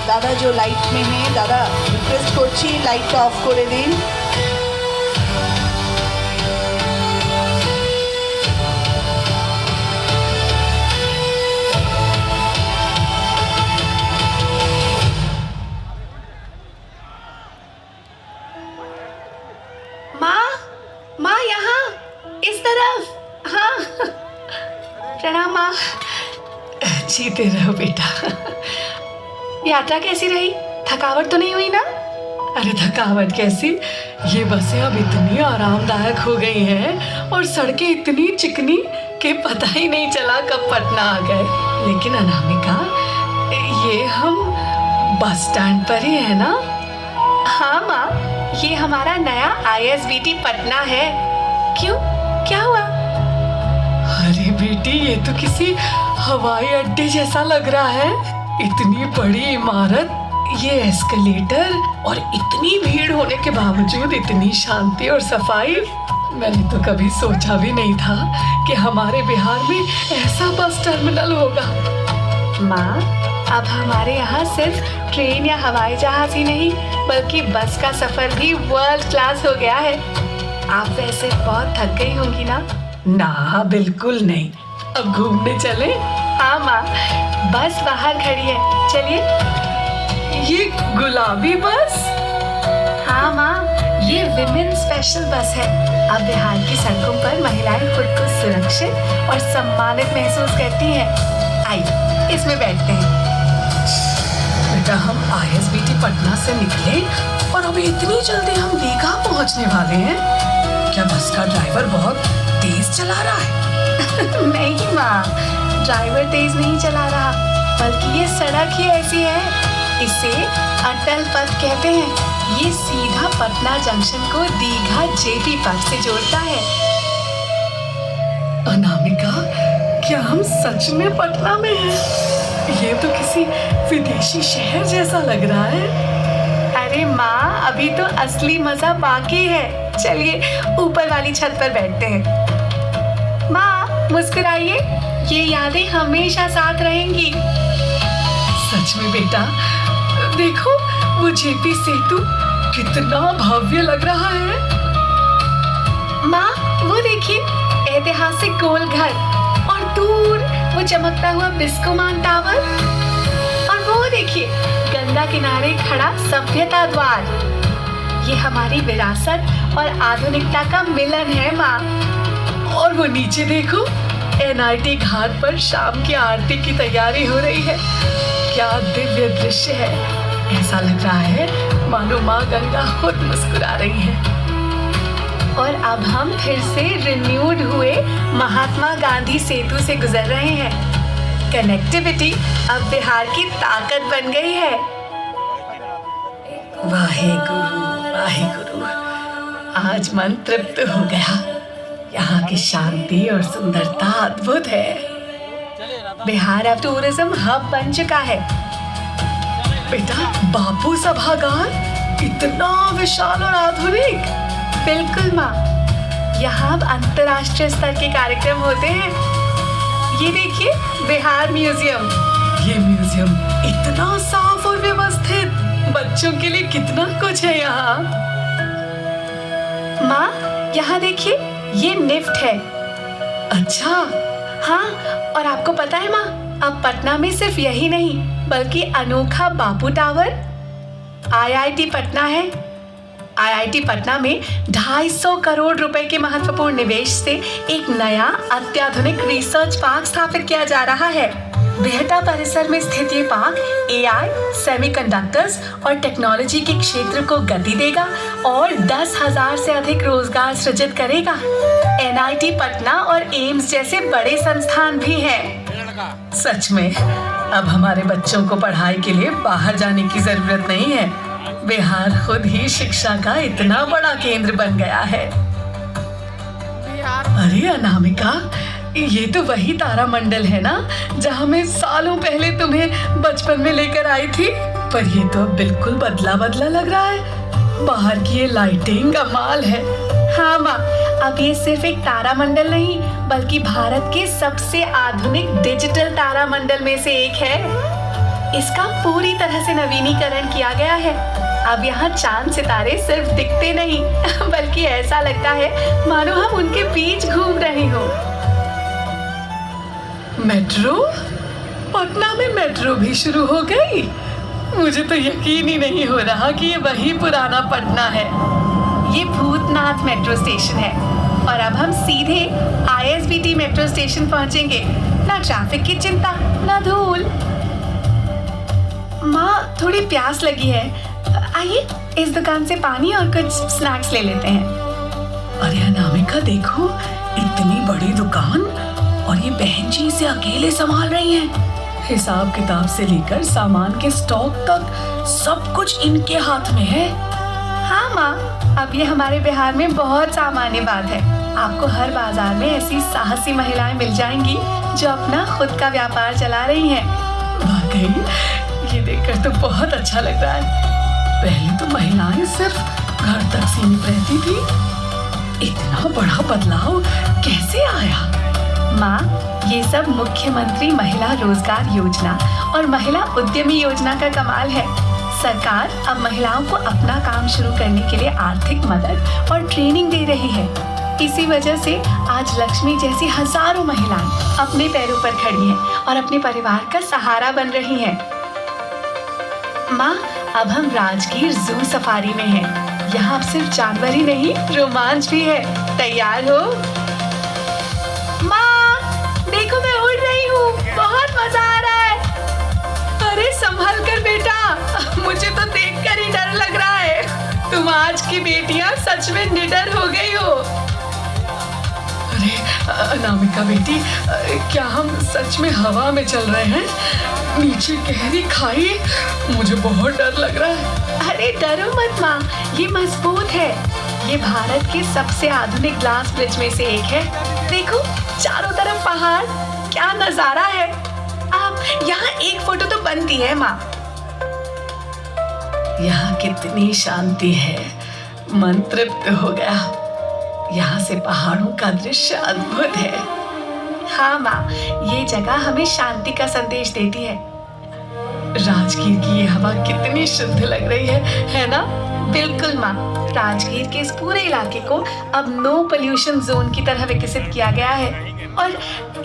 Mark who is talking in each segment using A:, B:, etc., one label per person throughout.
A: দাদা जो लाइट में है दादा रिक्वेस्ट করছি লাইটটা অফ করে দিন।
B: माँ माँ यहाँ इस तरफ। हाँ प्रणाम माँ।
C: जीते रहो बेटा।
B: यात्रा कैसी रही? थकावट तो नहीं हुई ना?
C: अरे थकावट कैसी, ये बसें अब इतनी आरामदायक हो गई हैं और सड़कें इतनी चिकनी कि पता ही नहीं चला कब पटना आ गए। लेकिन अनामिका, ये हम बस स्टैंड पर ही है ना?
B: हाँ माँ, ये हमारा नया ISBT पटना है। क्यों, क्या हुआ?
C: अरे बेटी, ये तो किसी हवाई अड्डे जैसा लग रहा है। इतनी बड़ी इमारत, ये एस्केलेटर और इतनी भीड़ होने के बावजूद इतनी शांति और सफाई। मैंने तो कभी सोचा भी नहीं था कि हमारे बिहार में ऐसा बस टर्मिनल होगा।
B: माँ, अब हमारे यहाँ सिर्फ ट्रेन या हवाई जहाज ही नहीं बल्कि बस का सफर भी वर्ल्ड क्लास हो गया है। आप वैसे बहुत थक गई होंगी ना?
C: ना बिल्कुल नहीं, अब घूमने चले।
B: हाँ माँ, बस बाहर खड़ी है, चलिए।
C: ये गुलाबी बस?
B: हाँ माँ, ये विमेन स्पेशल बस है। अब बिहार की सड़कों पर महिलाएं खुद को सुरक्षित और सम्मानित महसूस करती हैं। आइए, इसमें बैठते हैं।
C: बेटा, हम ISBT पटना से निकले और अभी इतनी जल्दी हम दीघा पहुंचने वाले हैं। क्या बस का ड्राइवर बहुत तेज चला रहा है?
B: नहीं माँ, ड्राइवर तेज नहीं चला रहा, बल्कि ये सड़क ही ऐसी है। इसे अटल पथ कहते हैं। ये सीधा पटना जंक्शन को दीघा JP पथ से जोड़ता है।
C: अनामिका, क्या हम सच में पटना में हैं? ये तो किसी विदेशी शहर जैसा लग रहा है।
B: अरे माँ, अभी तो असली मजा बाकी है। चलिए ऊपर वाली छत पर बैठते हैं। माँ मुस्कुराइए, ये यादें हमेशा साथ रहेंगी।
C: सच में बेटा, देखो वो JP सेतु कितना भव्य लग रहा है।
B: माँ वो देखिए, ऐतिहासिक गोल घर और दूर वो चमकता हुआ बिस्कोमान टावर। और वो देखिए, गंगा किनारे खड़ा सभ्यता द्वार। ये हमारी विरासत और आधुनिकता का मिलन है माँ।
C: और वो नीचे देखो, NIT घाट पर शाम की आरती की तैयारी हो रही है। क्या दिव्य दृश्य है। ऐसा लग रहा है मानो माँ गंगा खुद मुस्कुरा रही है।
B: और अब हम फिर से रिन्यूड हुए महात्मा गांधी सेतु से गुजर रहे हैं। कनेक्टिविटी अब बिहार की ताकत बन गई है।
C: वाहेगुरु वाहेगुरु, आज मन तृप्त हो गया। यहाँ की शांति और सुंदरता अद्भुत है।
B: बिहार अब टूरिज्म हब बन चुका है।
C: बेटा, बापू सभागार इतना विशाल और आधुनिक।
B: बिल्कुल माँ, यहाँ अब अंतर्राष्ट्रीय स्तर के कार्यक्रम होते हैं। ये देखिए, बिहार म्यूजियम।
C: ये म्यूजियम इतना साफ और व्यवस्थित, बच्चों के लिए कितना कुछ है यहाँ।
B: माँ यहाँ देखिए, ये निफ्ट है।
C: अच्छा।
B: हाँ, और आपको पता है माँ, अब पटना में सिर्फ यही नहीं बल्कि अनोखा बापू टावर IIT पटना है। IIT पटना में 250 करोड़ रुपए के महत्वपूर्ण निवेश से एक नया अत्याधुनिक रिसर्च पार्क स्थापित किया जा रहा है। बिहटा परिसर में स्थित ये पार्क AI, सेमीकंडक्टर्स और टेक्नोलॉजी के क्षेत्र को गति देगा और 10,000 से अधिक रोजगार सृजित करेगा। NIT पटना और एम्स जैसे बड़े संस्थान भी हैं।
C: सच में अब हमारे बच्चों को पढ़ाई के लिए बाहर जाने की जरूरत नहीं है। बिहार खुद ही शिक्षा का इतना बड़ा केंद्र बन गया है। अरे अनामिका, ये तो वही तारामंडल है ना जहाँ मैं सालों पहले तुम्हें बचपन में लेकर आई थी। पर ये तो बिल्कुल बदला बदला लग रहा है। बाहर की ये लाइटिंग कमाल है।
B: हाँ माँ, अब ये सिर्फ एक तारामंडल नहीं बल्कि भारत के सबसे आधुनिक डिजिटल तारामंडल में से एक है। इसका पूरी तरह से नवीनीकरण किया गया है। अब यहाँ चांद सितारे सिर्फ दिखते नहीं बल्कि ऐसा लगता है मानो हम उनके बीच घूम रहे हो।
C: मेट्रो? पटना में मेट्रो भी शुरू हो गई? मुझे तो यकीन ही नहीं हो रहा कि ये वही पुराना पटना है।
B: ये भूतनाथ मेट्रो स्टेशन है और अब हम सीधे ISBT मेट्रो स्टेशन पहुंचेंगे। ना ट्रैफिक की चिंता, ना धूल। माँ, थोड़ी प्यास लगी है, आइए इस दुकान से पानी और कुछ स्नैक्स ले लेते हैं।
C: अरे अनामिका, देखो इतनी बड़ी दुकान और ये बहन जी इसे अकेले संभाल रही हैं। हिसाब किताब से लेकर सामान के स्टॉक तक सब कुछ इनके हाथ में है।
B: हाँ माँ, अब ये हमारे बिहार में बहुत सामान्य बात है। आपको हर बाजार में ऐसी साहसी महिलाएं मिल जाएंगी जो अपना खुद का व्यापार चला रही हैं।
C: वाकई ये देखकर तो बहुत अच्छा लग रहा है। पहले तो महिलाएं सिर्फ घर तक सीमित रहती थी, इतना बड़ा बदलाव कैसे आया?
B: माँ, ये सब मुख्यमंत्री महिला रोजगार योजना और महिला उद्यमी योजना का कमाल है। सरकार अब महिलाओं को अपना काम शुरू करने के लिए आर्थिक मदद और ट्रेनिंग दे रही है। इसी वजह से आज लक्ष्मी जैसी हजारों महिलाएं अपने पैरों पर खड़ी हैं और अपने परिवार का सहारा बन रही हैं। माँ, अब हम राजगीर जू सफारी में हैं। यहाँ अब सिर्फ जानवर ही नहीं, रोमांच भी है। तैयार हो? माँ, देखो मैं उड़ रही हूँ, बहुत मजा आ रहा है।
C: अरे संभल कर बेटा, मुझे तो देखकर ही डर लग रहा है। तुम आज की बेटियां सच में निडर हो गई हो। अरे अनामिका बेटी, क्या हम सच में हवा में चल रहे हैं? नीचे गहरी खाई, मुझे बहुत डर लग रहा है।
B: अरे डरो मत माँ, ये मजबूत है। ये भारत के सबसे आधुनिक ग्लास ब्रिज में से एक है। देखो चारों तरफ पहाड़, क्या नजारा है। अब यहाँ एक फोटो तो बनती है माँ।
C: यहाँ कितनी शांति है, मन तृप्त हो गया। यहाँ से पहाड़ों का दृश्य अद्भुत है।
B: हाँ माँ, ये जगह हमें शांति का संदेश देती है।
C: राजगीर की ये हवा कितनी शुद्ध लग रही है ना?
B: बिल्कुल माँ, राजगीर के इस पूरे इलाके को अब नो पोल्यूशन जोन की तरह विकसित किया गया है। और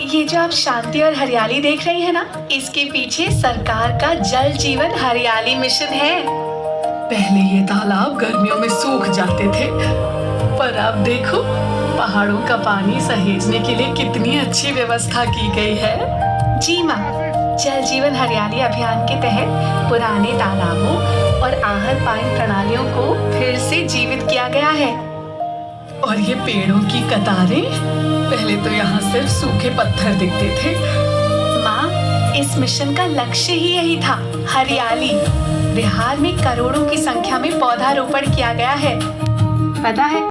B: ये जो आप शांति और हरियाली देख रही है ना, इसके पीछे सरकार का जल जीवन हरियाली मिशन है।
C: पहले ये तालाब गर्मियों में सूख जाते थे, पर अब देखो पहाड़ों का पानी सहेजने के लिए कितनी अच्छी व्यवस्था की गई है।
B: जी माँ, जल जीवन हरियाली अभियान के तहत पुराने तालाबों और आहर पानी प्रणालियों को फिर से जीवित किया गया है।
C: और ये पेड़ों की कतारें, पहले तो यहाँ सिर्फ सूखे पत्थर दिखते थे।
B: माँ, इस मिशन का लक्ष्य ही यही था, हरियाली। बिहार में करोड़ों की संख्या में पौधारोपण किया गया है। पता है